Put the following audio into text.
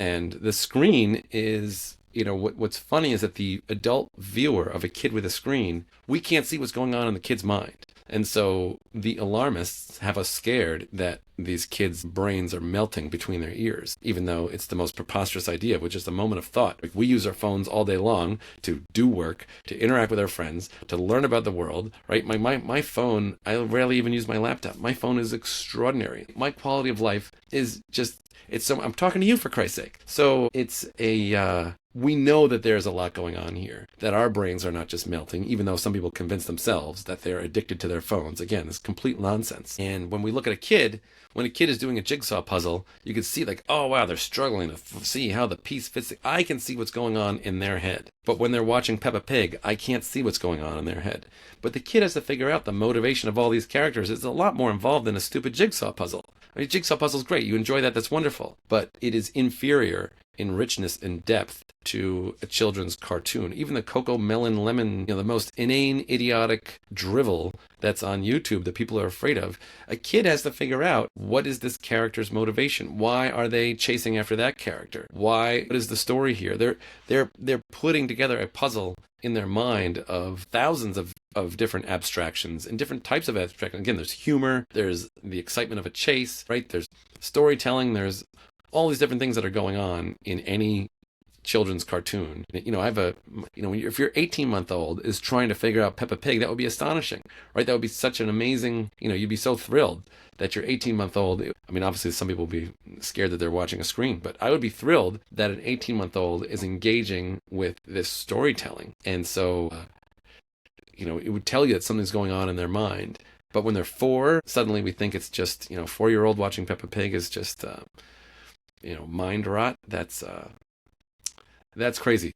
And the screen is, what's funny is that the adult viewer of a kid with a screen, we can't see what's going on in the kid's mind. And so the alarmists have us scared that these kids' brains are melting between their ears, even though it's the most preposterous idea, which is a moment of thought. Like, we use our phones all day long to do work, to interact with our friends, to learn about the world, right? My phone, I rarely even use my laptop. My phone is extraordinary. My quality of life is just, I'm talking to you for Christ's sake. So we know that there's a lot going on here, that our brains are not just melting, even though some people convince themselves that they're addicted to their phones. Again, it's complete nonsense. And when we look at a kid, when a kid is doing a jigsaw puzzle, you can see like, oh wow, they're struggling to see how the piece fits. I can see what's going on in their head. But when they're watching Peppa Pig, I can't see what's going on in their head. But the kid has to figure out the motivation of all these characters. It's a lot more involved than a stupid jigsaw puzzle. I mean, jigsaw puzzle's great. You enjoy that. That's wonderful. But it is inferior in richness and depth to a children's cartoon. Even the Coco Melon Lemon, the most inane, idiotic drivel that's on YouTube that people are afraid of. A kid has to figure out, what is this character's motivation? Why are they chasing after that character? What is the story here? They're putting together a puzzle in their mind of thousands of different abstractions and different types of abstraction. Again, there's humor, there's the excitement of a chase, right? There's storytelling, there's all these different things that are going on in any children's cartoon. If your 18-month-old is trying to figure out Peppa Pig, that would be astonishing, right? That would be such an amazing, you'd be so thrilled that your 18-month-old, I mean, obviously some people would be scared that they're watching a screen, but I would be thrilled that an 18-month-old is engaging with this storytelling. And so, it would tell you that something's going on in their mind. But when they're 4, suddenly we think it's just, 4-year-old watching Peppa Pig is just, mind rot. That's crazy.